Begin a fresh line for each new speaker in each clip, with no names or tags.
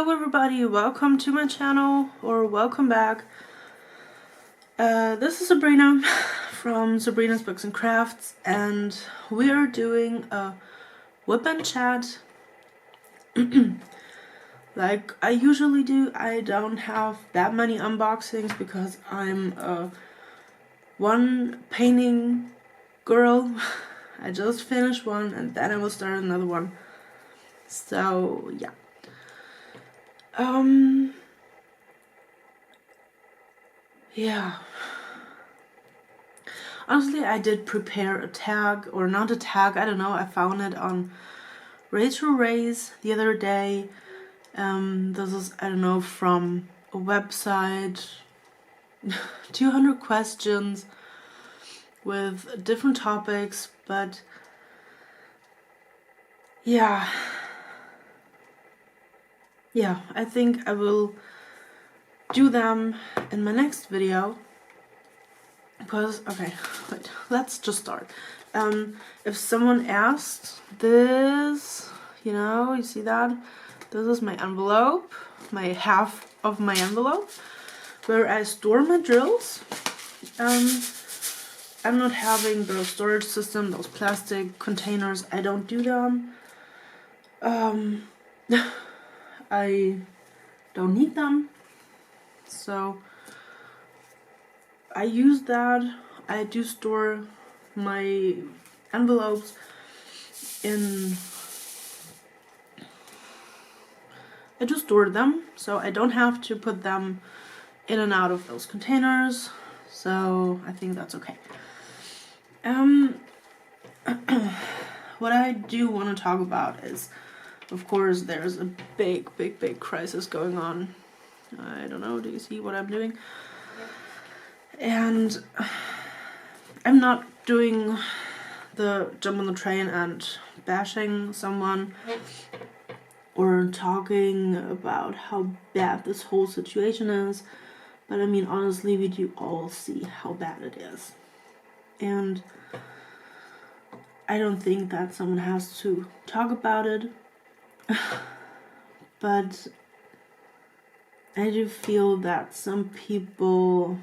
Hello everybody, welcome to my channel, or welcome back. This is Sabrina from Sabrina's Books and Crafts, and we are doing a WIP and chat like I usually do. I don't have that many unboxings because I'm a one painting girl. I just finished one and then I will start another one. So yeah. Yeah. Honestly, I did prepare a tag, or not a tag, I don't know, I found it on Rachel Ray's the other day. This is, I don't know, from a website, 200 questions with different topics, but yeah, I think I will do them in my next video. Because, okay, wait, let's just start. If someone asked this, you know, you see that? This is my envelope, my half of my envelope, where I store my drills. I'm not having the storage system, those plastic containers, I don't do them. I don't need them, so I use that. I do store my envelopes in, I just store them, so I don't have to put them in and out of those containers, so I think that's okay. What I do want to talk about is, of course, there's a big crisis going on. I don't know, do you see what I'm doing? And I'm not doing the jump on the train and bashing someone or talking about how bad this whole situation is, but I mean, honestly, we do all see how bad it is. And I don't think that someone has to talk about it, but I do feel that some people,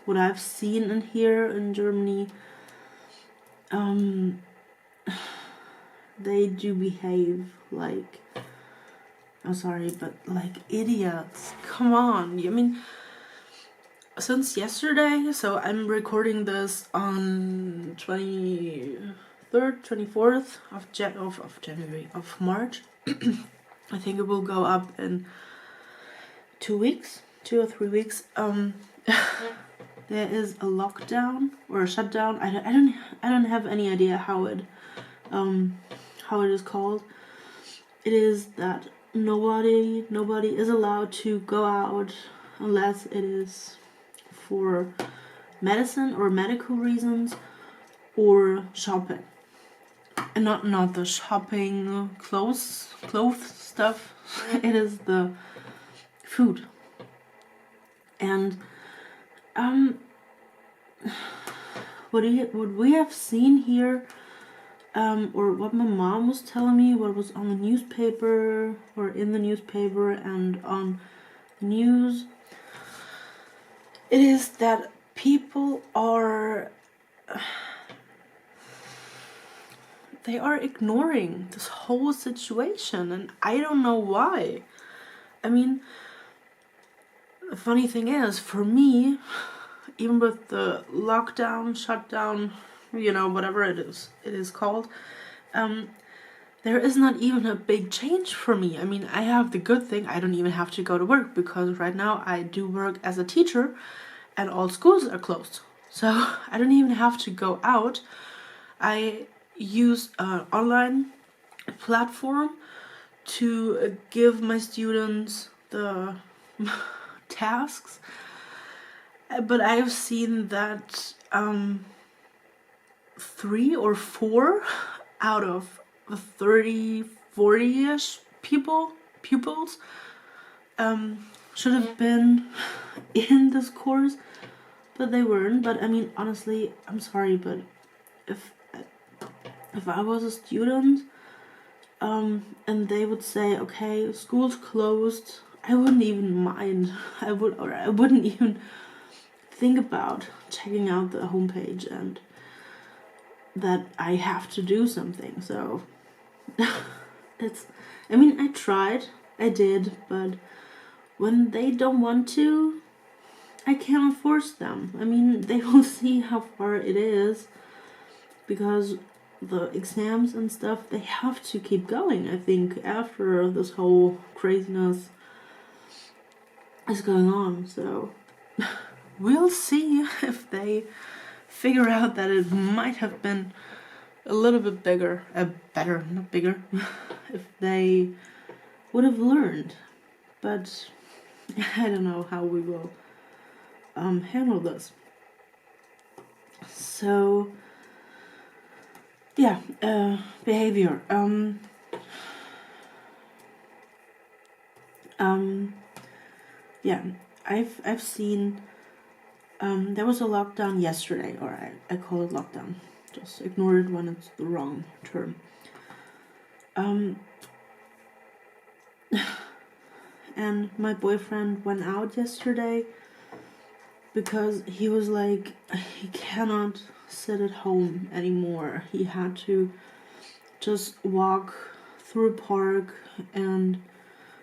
what I've seen in here in Germany, they do behave like, I'm sorry, but like idiots. Come on. I mean, since yesterday, so I'm recording this on 23rd, 24th of March. I think it will go up in 2 or 3 weeks. There is a lockdown or a shutdown. I don't have any idea how it is called. It is that nobody is allowed to go out unless it is for medicine or medical reasons or shopping. And not the shopping clothes stuff. It is the food. And what we have seen here, or what my mom was telling me, what was on the newspaper, or in the newspaper and on the news, it is that people are, they are ignoring this whole situation, and I don't know why. I mean, the funny thing is, for me, even with the lockdown, shutdown, you know, whatever it is called, there is not even a big change for me. I mean, I have the good thing, I don't even have to go to work, because right now I do work as a teacher and all schools are closed. So I don't even have to go out. I use an online platform to give my students the tasks, but I've seen that 3 or 4 out of the 30, 40-ish pupils should have been in this course, but they weren't. But I mean, honestly, I'm sorry, but if I was a student and they would say, okay, school's closed. I wouldn't even mind. I wouldn't even think about checking out the homepage and that I have to do something. So I tried, I did, but when they don't want to, I cannot force them. I mean, they will see how far it is, because the exams and stuff, they have to keep going, I think, after this whole craziness is going on. So we'll see if they figure out that it might have been a little bit better, not bigger, if they would have learned. But I don't know how we will handle this. So yeah, behavior. Yeah, I've seen. There was a lockdown yesterday, or I call it lockdown. Just ignore it when it's the wrong term. And my boyfriend went out yesterday because he was like, he cannot sit at home anymore. He had to just walk through a park and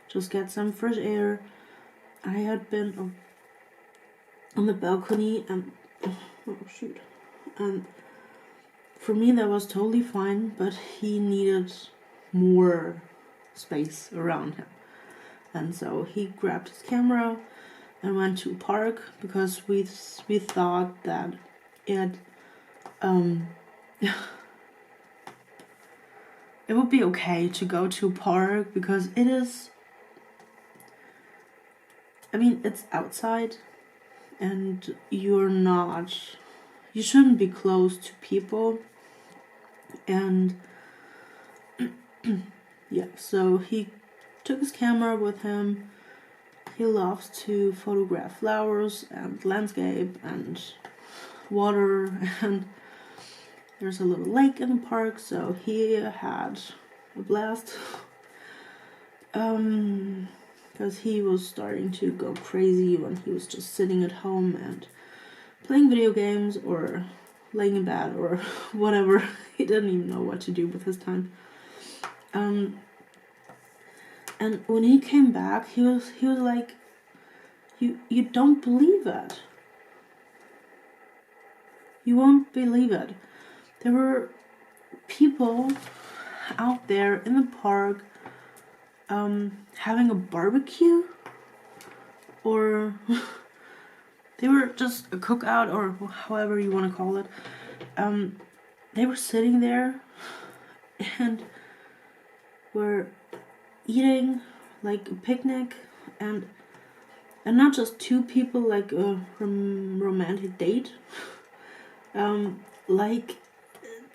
just get some fresh air. I had been on the balcony and and for me that was totally fine, but he needed more space around him, and so he grabbed his camera and went to a park because we thought that it it would be okay to go to a park because it is, I mean, it's outside and you shouldn't be close to people, and yeah, so he took his camera with him. He loves to photograph flowers and landscape and water, and there's a little lake in the park, so he had a blast. Because he was starting to go crazy when he was just sitting at home and playing video games or laying in bed or whatever. He didn't even know what to do with his time. And when he came back, he was like, you don't believe it. You won't believe it. There were people out there in the park having a barbecue, or they were just a cookout, or however you want to call it. They were sitting there and were eating like a picnic, and not just two people like a romantic date, like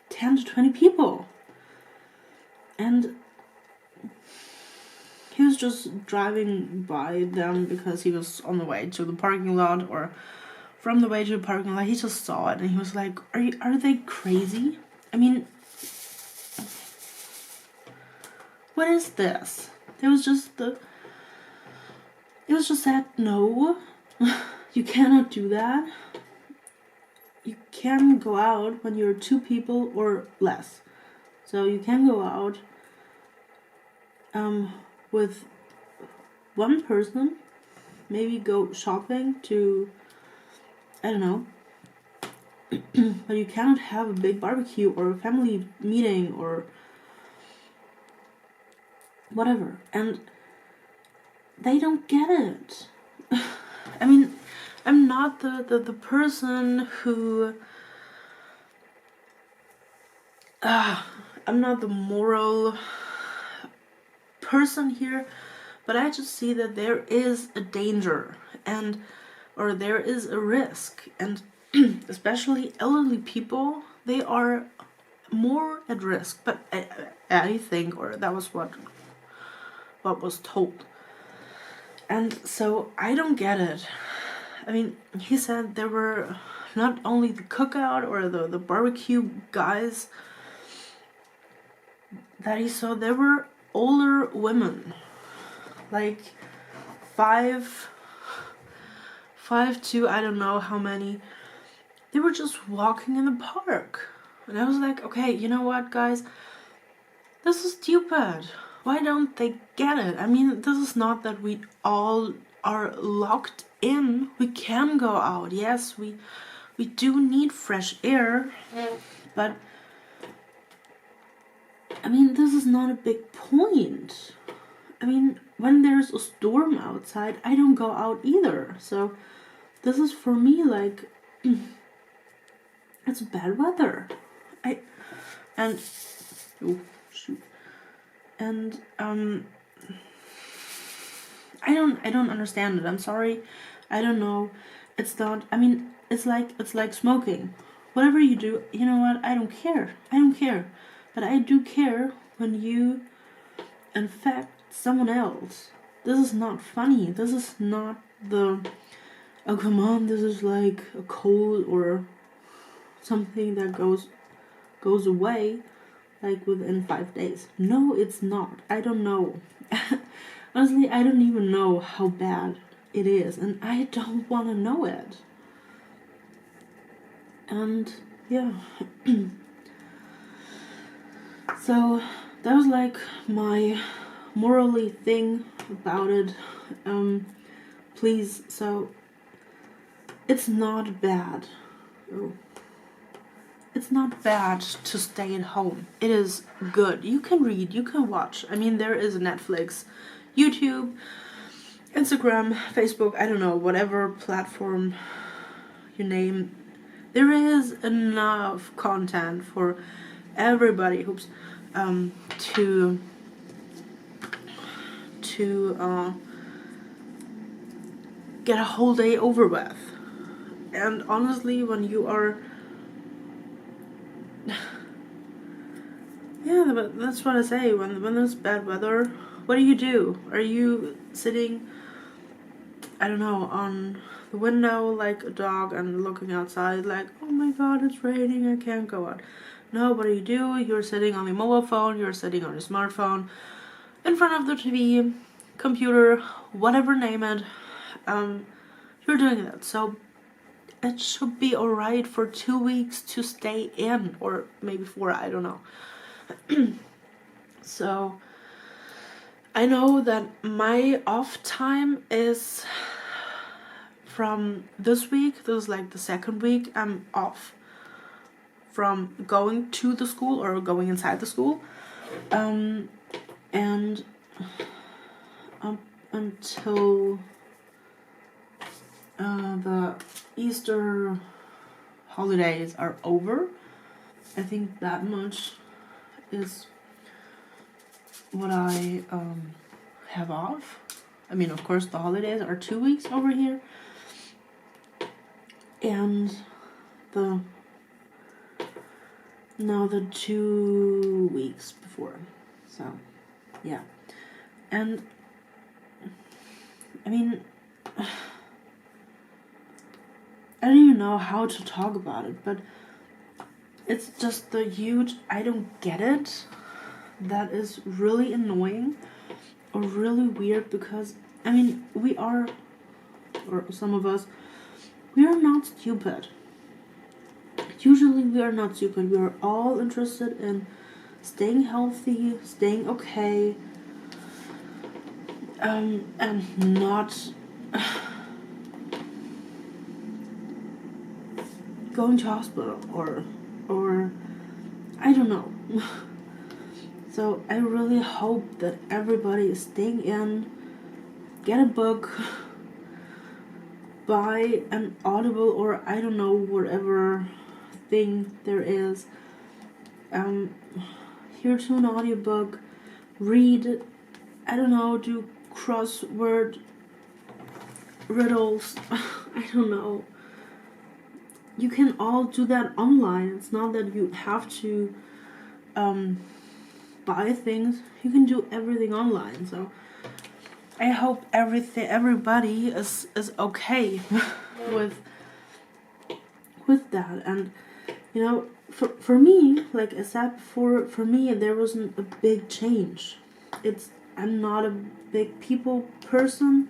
10 to 20 people. And he was just driving by them because he was on the way to the parking lot, or from the way to the parking lot. He just saw it and he was like, are they crazy? I mean, what is this? It was just that, no, you cannot do that. You can go out when you're two people or less. So you can go out with one person, maybe go shopping to, I don't know, but you cannot have a big barbecue or a family meeting or whatever. And they don't get it. I mean, I'm not the person who I'm not the moral person here, but I just see that there is a danger or there is a risk, and especially elderly people, they are more at risk. But I think, or that was what was told. And so I don't get it. I mean, he said there were not only the cookout or the barbecue guys, that he saw there were older women, like five to I don't know how many. They were just walking in the park. And I was like, okay, you know what, guys? This is stupid. Why don't they get it? I mean, this is not that we all are locked in. We can go out. Yes, we do need fresh air. But, I mean, this is not a big point. I mean, when there's a storm outside, I don't go out either. So, this is for me like, it's bad weather. I don't understand it. I'm sorry. I don't know. It's not, I mean, it's like smoking. Whatever you do, you know what? I don't care. But I do care when you infect someone else. This is not funny. This is not oh come on, this is like a cold or something that goes away like within 5 days. No, it's not. I don't know. Honestly, I don't even know how bad it is, and I don't want to know it. And yeah. So that was like my morally thing about it. Please, so it's not bad. It's not bad to stay at home. It is good. You can read, you can watch. I mean, there is Netflix, YouTube, Instagram, Facebook, I don't know, whatever platform you name. There is enough content for everybody who's to get a whole day over with. And honestly, when you are yeah, but that's what I say. When there's bad weather, what do? Are you sitting, I don't know, on the window like a dog and looking outside like, oh my god, it's raining, I can't go out? No, what do? You're sitting on your mobile phone, you're sitting on your smartphone, in front of the TV, computer, whatever, name it. You're doing that. So it should be alright for 2 weeks to stay in, or maybe 4, I don't know. So I know that my off time is from this week. This is like the second week I'm off from going to the school or going inside the school, and up until the Easter holidays are over. I think that much is what I have off. I mean, of course, the holidays are 2 weeks over here, and the 2 weeks before. So, yeah, and I mean, I don't even know how to talk about it, but it's just the huge I don't get it that is really annoying or really weird, because I mean, we are, or some of us, we are not stupid. Usually we are not stupid. We are all interested in staying healthy, staying okay, and not going to hospital or I don't know. So I really hope that everybody is staying in, get a book, buy an Audible or I don't know, whatever thing there is, hear to an audiobook, read, I don't know, do crossword riddles, I don't know. You can all do that online. It's not that you have to buy things. You can do everything online. So I hope everybody is okay with that. And you know, for me, like I said before, for me there wasn't a big change. I'm not a big people person.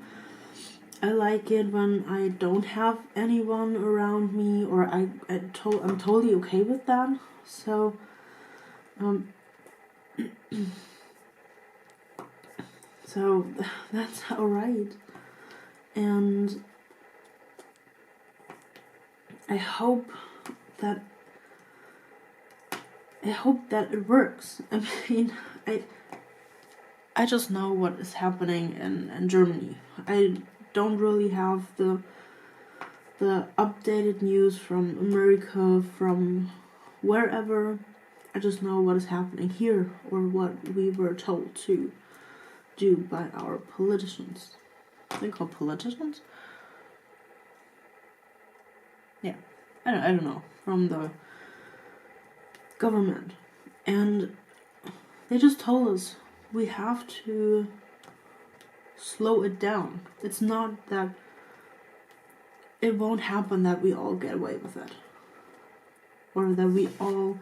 I like it when I don't have anyone around me, or I'm totally okay with that. So, so that's alright. And I hope that it works. I mean, I just know what is happening in Germany. I don't really have the updated news from America, from wherever. I just know what is happening here, or what we were told to do by our politicians. They call politicians? Yeah, I don't know, from the government. And they just told us we have to slow it down. It's not that it won't happen that we all get away with it, or that we all,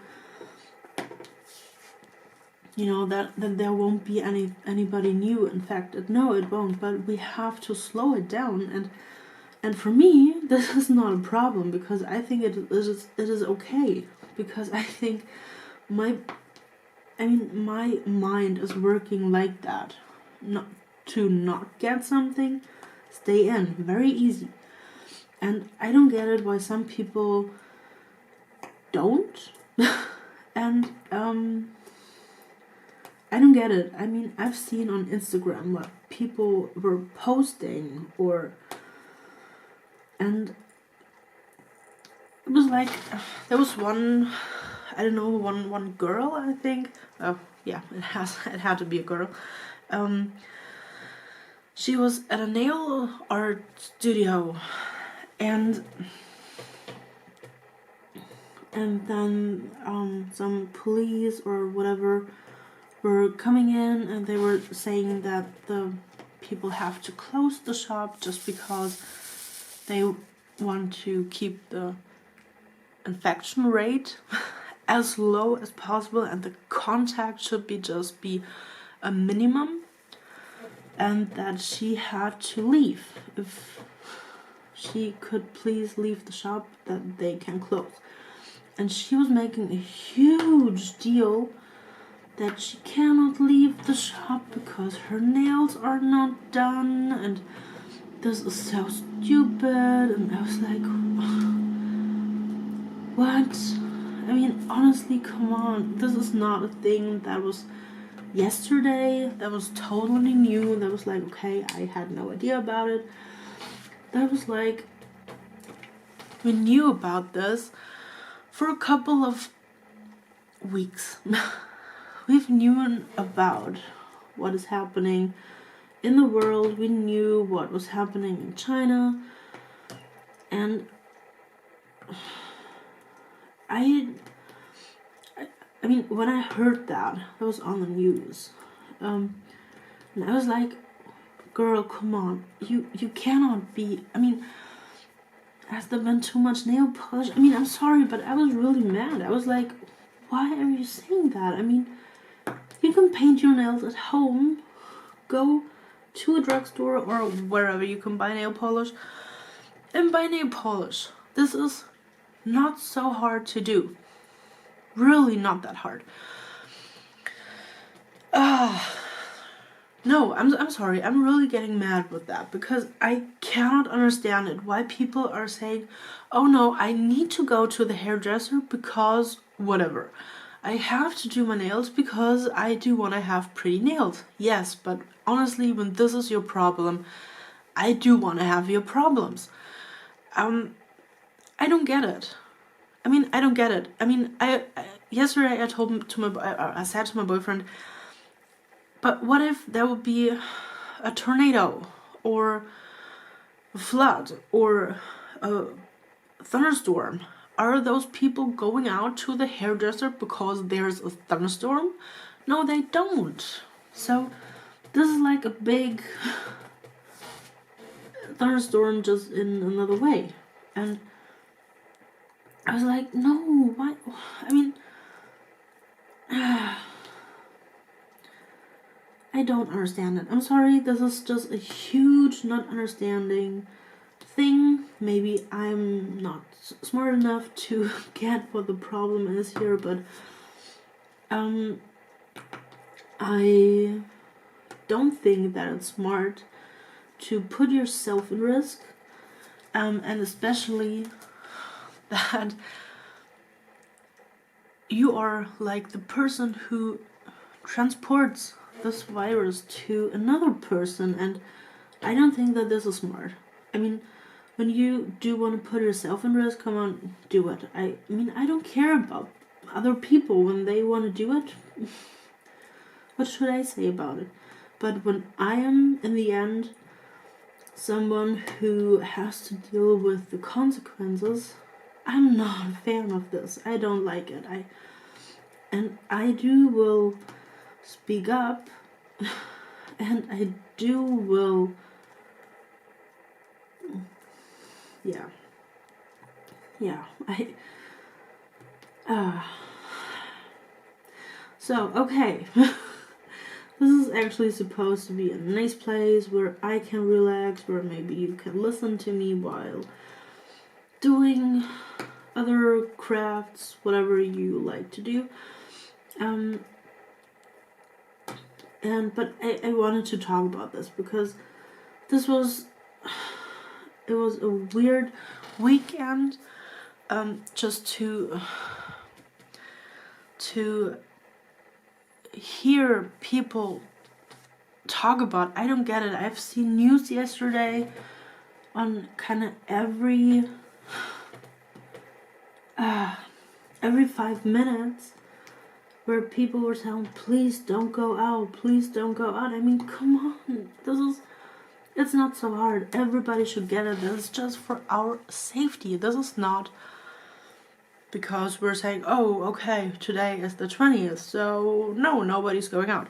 that there won't be anybody new infected. No, it won't. But we have to slow it down, and for me, this is not a problem, because I think it is okay, because I think my mind is working like that, not get something, stay in, very easy. And I don't get it why some people don't. And I don't get it. I mean, I've seen on Instagram what people were posting, and it was like, there was one, I don't know, one girl, I think. Oh yeah, it had to be a girl. She was at a nail art studio, and then some police or whatever were coming in, and they were saying that the people have to close the shop just because they want to keep the infection rate as low as possible, and the contact should just be a minimum, and that she had to leave. If she could please leave the shop, that they can close. And she was making a huge deal that she cannot leave the shop because her nails are not done, and this is so stupid. And I was like, what? I mean, honestly, come on. This is not a thing that was yesterday. That was totally new. That was like, okay, I had no idea about it. That was like, we knew about this for a couple of weeks. We've known about what is happening in the world. We knew what was happening in China. And I mean, when I heard that was on the news, and I was like, girl, come on, you cannot be, I mean, has there been too much nail polish? I mean, I'm sorry, but I was really mad. I was like, why are you saying that? I mean, you can paint your nails at home, go to a drugstore or wherever you can buy nail polish, and buy nail polish. This is not so hard to do. Really not that hard. No, I'm sorry. I'm really getting mad with that, because I cannot understand it. Why people are saying, oh no, I need to go to the hairdresser because whatever. I have to do my nails because I do want to have pretty nails. Yes, but honestly, when this is your problem, I do want to have your problems. I don't get it. I don't get it. Yesterday I said to my boyfriend, but what if there would be a tornado or a flood or a thunderstorm? Are those people going out to the hairdresser because there's a thunderstorm? No, they don't. So this is like a big thunderstorm, just in another way. And I was like, no, why? I mean, I don't understand it. I'm sorry, this is just a huge not understanding thing. Maybe I'm not smart enough to get what the problem is here, but I don't think that it's smart to put yourself in risk, and especially that you are like the person who transports this virus to another person, and I don't think that this is smart. I mean, when you do want to put yourself in risk, come on, do it. I mean, I don't care about other people when they want to do it. What should I say about it? But when I am, in the end, someone who has to deal with the consequences, I'm not a fan of this. I don't like it. I will speak up, and I will, yeah, so, okay, this is actually supposed to be a nice place where I can relax, where maybe you can listen to me while doing other crafts, whatever you like to do. But I wanted to talk about this because it was a weird weekend, just to hear people talk about. I don't get it. I've seen news yesterday on kind of every 5 minutes where people were telling, please don't go out, please don't go out. I mean, come on, it's not so hard. Everybody should get it. This is just for our safety. This is not because we're saying, oh, okay, today is the 20th, so no, nobody's going out.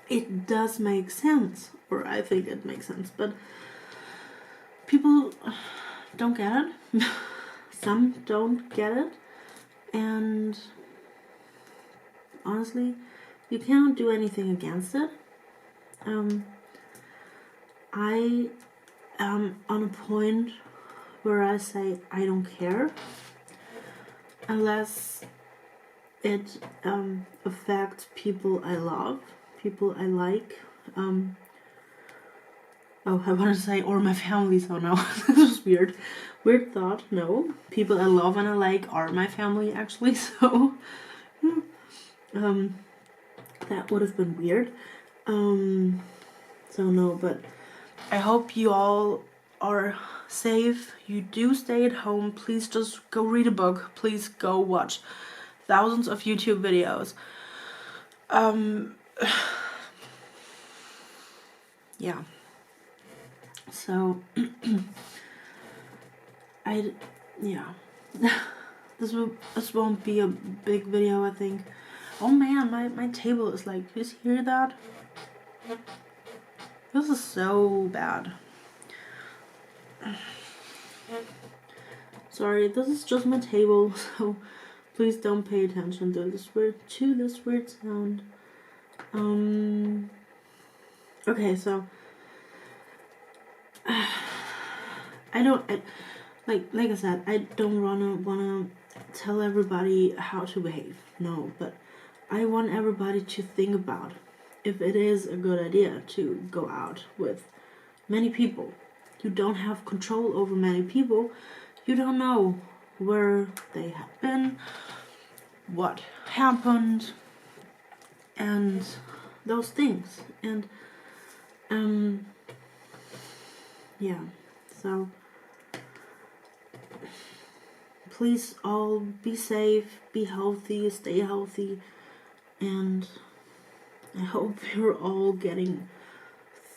It does make sense, or I think it makes sense, but people don't get it. Some don't get it, and honestly, you cannot do anything against it. I am on a point where I say I don't care unless it affects people I love, people I like. I want to say, or my family, so no, this was weird. Weird thought, no. People I love and I like are my family, actually, so that would have been weird. So no, but I hope you all are safe. You do stay at home. Please just go read a book. Please go watch thousands of YouTube videos. Yeah. So this won't be a big video, I think. Oh man, my table is like, you hear that? This is so bad. Sorry, this is just my table, so please don't pay attention to this weird sound. Okay, so like I said, I don't wanna tell everybody how to behave. No, but I want everybody to think about if it is a good idea to go out with many people. You don't have control over many people. You don't know where they have been, what happened, and those things. And yeah, so please all be safe, be healthy, stay healthy, and I hope you're all getting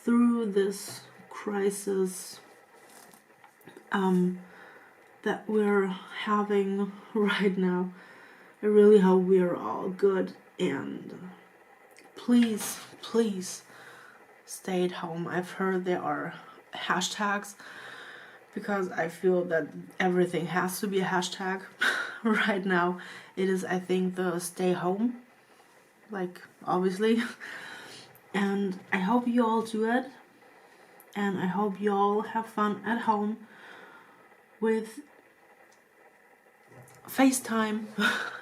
through this crisis that we're having right now. I really hope we are all good, and please stay at home. I've heard there are hashtags because I feel that everything has to be a hashtag right now. It is, I think, the stay home, like, obviously. And I hope you all do it, and I hope you all have fun at home with FaceTime.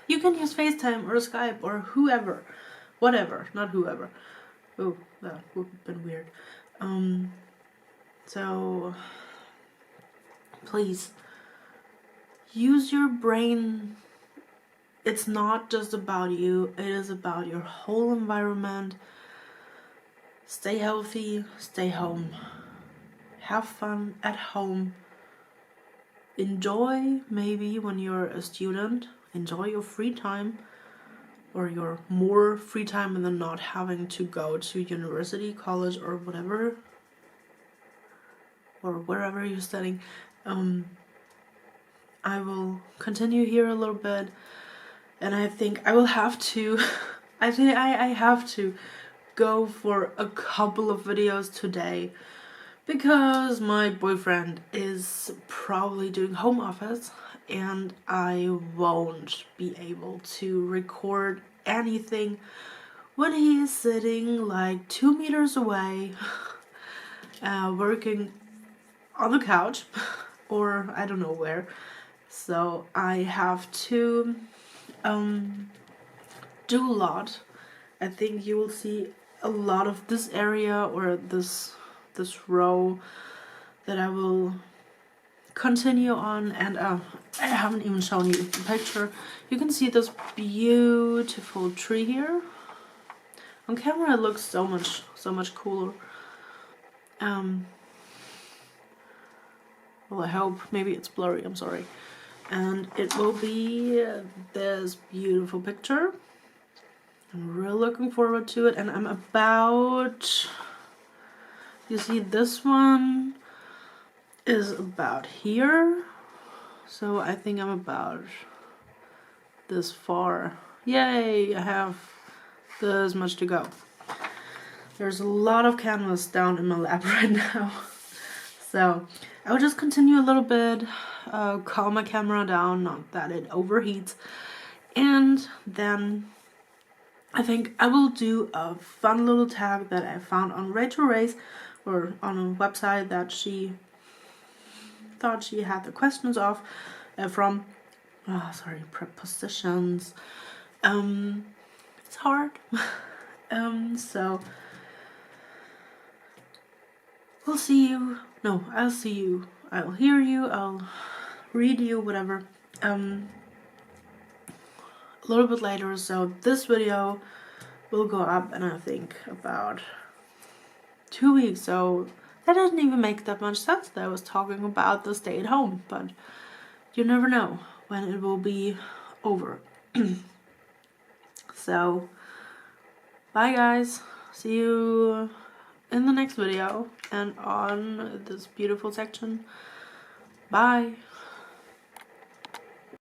You can use FaceTime or Skype or whoever, whatever, not whoever. Oh, that would have been weird. So please use your brain. It's not just about you, it is about your whole environment. Stay healthy, stay home, have fun at home, enjoy maybe when you're a student, enjoy your free time, or your more free time and then not having to go to university, college, or whatever, or wherever you're studying. I will continue here a little bit, and I think I will have to I think I have to go for a couple of videos today, because my boyfriend is probably doing home office and I won't be able to record anything when he is sitting like 2 meters away, working on the couch or I don't know where. So I have to do a lot. I think you will see a lot of this area or this row that I will continue on, and I haven't even shown you the picture. You can see this beautiful tree here. On camera it looks so much cooler. Well, I hope. Maybe it's blurry, I'm sorry. And it will be this beautiful picture. I'm really looking forward to it, and I'm about, you see this one is about here, so I think I'm about this far. Yay, I have this much to go. There's a lot of canvas down in my lap right now. So I will just continue a little bit, calm my camera down, not that it overheats, and then I think I will do a fun little tag that I found on Rachel Ray's, or on a website that she thought she had the questions of from. Oh, sorry, prepositions. It's hard. So we'll see you. No, I'll see you. I'll hear you. I'll read you. Whatever. A little bit later. So this video will go up in I think about 2 weeks. So that doesn't even make that much sense that I was talking about the stay at home, but you never know when it will be over. So bye guys, see you in the next video and on this beautiful section. Bye.